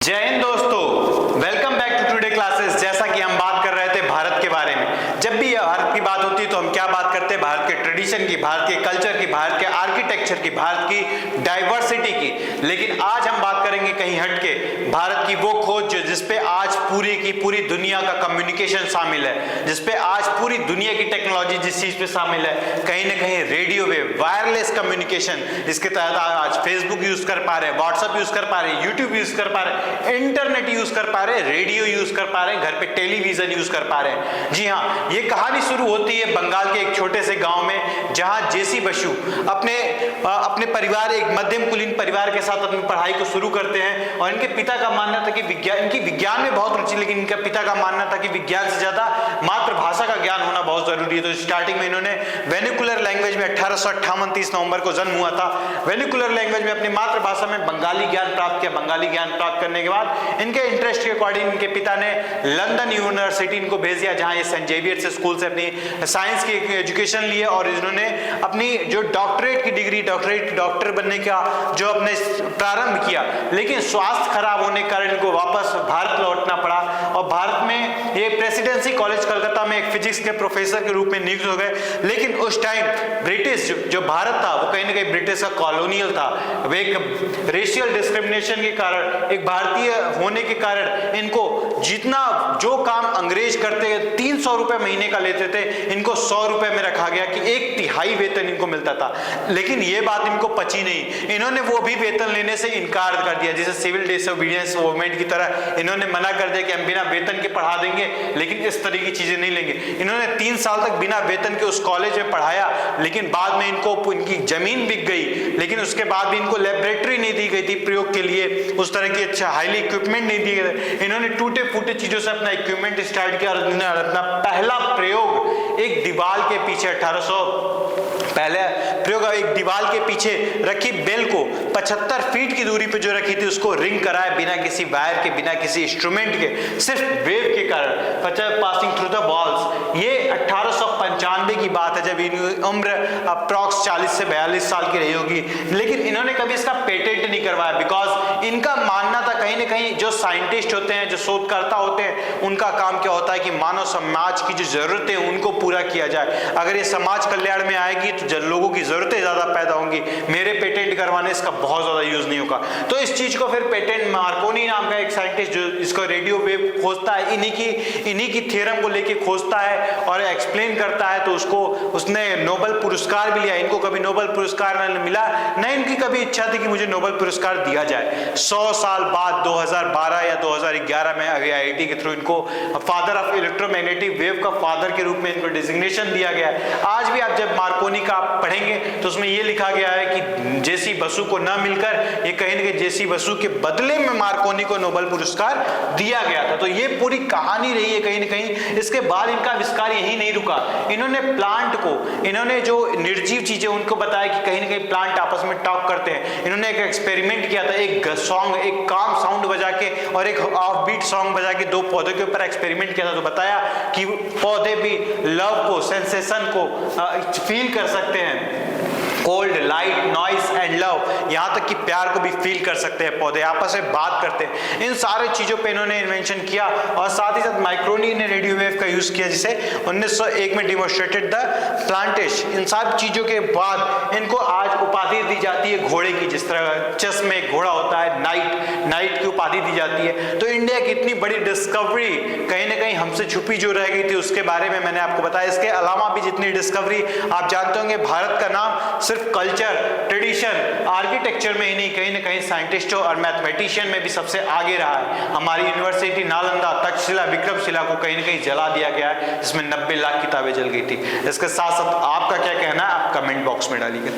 जय हिंद दोस्तों, welcome back to today classes. जैसा कि हम बात कर रहे थे भारत के बारे में। जब भी भारत की बात होती है तो हम क्या बात करते हैं? भारत के ट्रेडिशन की, भारत के कल्चर की, भारत के आर्किटेक्चर की, भारत की डाइवर्सिटी की। लेकिन आज हम बात करेंगे कहीं हटके, भारत की वो खोज जिसपे आज पूरी की पूरी दुनिया का कम्युनिकेशन शामिल है, जिसपे आज पूरी दुनिया की टेक्नोलॉजी जिस चीज पे शामिल है, कहीं ना कहीं रेडियो वेव, वायरलेस कम्युनिकेशन, इसके तहत आज फेसबुक यूज कर पा रहे हैं, व्हाट्सएप यूज कर पा रहे हैं, यूट्यूब यूज कर पा रहे हैं, इंटरनेट यूज कर पा रहे हैं, रेडियो यूज कर पा रहे हैं, घर पे टेलीविजन यूज कर पा रहे हैं। जी हाँ, ये कहानी शुरू होती है बंगाल के एक छोटे से गांव में, जहां जेसी बसु अपने परिवार, एक मध्यम कुलीन परिवार के साथ अपनी पढ़ाई को शुरू करते हैं। और इनके पिता का मानना था कि इनकी विज्ञान में बहुत रुचि, लेकिन इनके पिता का मानना था कि विज्ञान से ज्यादा मातृभाषा का ज्ञान होना बहुत जरूरी है। तो स्टार्टिंग में इन्होंने वेनिकुलर लैंग्वेज में 1858 30 नवंबर को जन्म हुआ था। वेनिकुलर लैंग्वेज में अपनी मातृभाषा में बंगाली ज्ञान प्राप्त किया। बंगाली ज्ञान प्राप्त करने के बाद इनके इंटरेस्ट के अकॉर्डिंग इनके पिता ने लंदन यूनिवर्सिटी इनको भेज दिया, जहां ये सेंट जेवियर से स्कूल से अपनी साइंस की एजुकेशन लिए। और इन्होंने अपनी जो डॉक्टरेट की डिग्री, डॉक्टर बनने का जो अपने प्रारंभ किया, लेकिन स्वास्थ्य खराब होने के कारण इनको वापस भारत लौटना पड़ा। और भारत में ये प्रेसिडेंसी कॉलेज कलकत्ता में एक फिजिक्स के प्रोफेसर के रूप में नियुक्त हो गए। लेकिन उस टाइम ब्रिटिश जो भारत था वो कहीं ना कहीं ब्रिटिश का कॉलोनियल था। वे एक रेशियल डिस्क्रिमिनेशन के कारण, एक भारतीय होने के कारण, इनको जितना जो काम अंग्रेज करते 300 रुपए महीने का लेते थे, इनको 100 रुपए में रखा गया कि 1/3 वेतन इनको मिलता था। लेकिन ये बात इनको पची नहीं, इन्होंने वो भी वेतन लेने से इनकार कर दिया। जैसे सिविल डिसोबीडियंस मूवमेंट की तरह इन्होंने मना कर दिया कि हम बिना वेतन के पढ़ा देंगे, लेकिन इस तरह की चीजें नहीं लेंगे। इन्होंने 3 साल तक बिना वेतन के उस कॉलेज में पढ़ाया, लेकिन बाद में इनको इनकी जमीन बिक गई। लेकिन उसके बाद भी इनको लेबोरेटरी नहीं दी गई थी प्रयोग के लिए, उस तरह की अच्छा हाईली इक्विपमेंट नहीं दिए गए। इन्होंने टूटे फूटे चीजों से अपना इक्विपमेंट स्टार्ट किया और अपना पहला प्रयोग एक दीवार के पीछे 1800 पहले प्रयोग एक दीवार के पीछे रखी बेल को 75 फीट की दूरी पे जो रखी थी उसको रिंग कराया, बिना किसी वायर के, बिना किसी इंस्ट्रूमेंट के, सिर्फ वेव के कारण, पासिंग थ्रू द वॉल्स। ये 1895 की बात है, जब इनकी उम्र अप्रॉक्स 40 से 42 साल की रही होगी। लेकिन इन्होंने कभी इसका पेटेंट नहीं करवाया, बिकॉज इनका मानना था कहीं ना कहीं जो साइंटिस्ट होते हैं, जो शोधकर्ता होते हैं, उनका काम क्या होता है कि मानव समाज की जो जरूरतें हैं उनको पूरा किया जाए। अगर ये समाज कल्याण में आएगी तो लोगों की जरूरतें ज्यादा पैदा होंगी, मेरे पेटेंट करवाने इसका बहुत ज्यादा यूज नहीं होगा। तो इस चीज को फिर पेटेंट, मार्कोनी नाम का एक साइंटिस्ट जो इसको रेडियो वेव खोजता है, इन्हीं की थ्योरम को लेके खोजता है और एक्सप्लेन करता है, तो उसने नोबेल पुरस्कार भी लिया। इनको कभी नोबेल पुरस्कार नहीं मिला, न इनकी कभी इच्छा थी कि मुझे नोबेल पुरस्कार दिया जाए। 100 साल बाद 2012 या 2011 में IIT के थ्रू इनको फादर ऑफ इलेक्ट्रोमैग्नेटिक वेव का फादर के रूप में इनको डिजिग्नेशन दिया गया है। आज भी आप जब मार्कोनी का आप पढ़ेंगे तो उसमें यह लिखा गया है कि जेसी बसु को न मिलकर ये कहीं ना कहीं जेसी बसु के बदले में मार्कोनी को नोबेल पुरस्कार दिया गया था। तो ये पूरी कहानी रही है कहीं ना कहीं। इसके बाद इनका आविष्कार यही नहीं रुका, इन्होंने प्लांट को, इन्होंने जो निर्जीव चीजें उनको बताया कि कहीं ना कहीं प्लांट आपस में टॉक करते हैं। इन्होंने एक एक्सपेरिमेंट किया था, एक सॉन्ग, एक काम साउंड बजा के और एक ऑफ बीट सॉन्ग बजा के 2 पौधों के ऊपर एक्सपेरिमेंट किया था। तो बताया कि पौधे भी लव को, सेंसेशन को फील कर सकते हैं, cold, light, noise and love, यहां तक कि प्यार को भी फील कर सकते हैं पौधे, आपस में बात करते हैं। इन सारे चीजों पे इन्होंने इन्वेंशन किया और साथ ही साथ माइक्रोनी ने रेडियो वेव का यूज किया, जिसे 1901 में डिमोन्स्ट्रेटेड द प्लांटेश। इन सब चीजों के बाद इनको आज उपाधि दी जाती है घोड़े की, जिस तरह चेस में एक घोड़ा होता है, नाइट की उपाधि दी जाती है। तो इंडिया की इतनी बड़ी डिस्कवरी कहीं ना कहीं हमसे छुपी जो रह गई थी, उसके बारे में मैंने आपको बताया। इसके अलावा भी जितनी डिस्कवरी आप जानते होंगे, भारत का नाम सिर्फ कल्चर, ट्रेडिशन, आर्किटेक्चर में ही नहीं, कहीं ना कहीं साइंटिस्टों और मैथमेटिशियन में भी सबसे आगे रहा है। हमारी यूनिवर्सिटी नालंदा, तक्षशिला, विक्रमशिला को कहीं ना कहीं जला दिया गया है, जिसमें 90 लाख किताबें जल गई थी। इसके साथ साथ आपका क्या कहना है आप कमेंट बॉक्स में डालिए।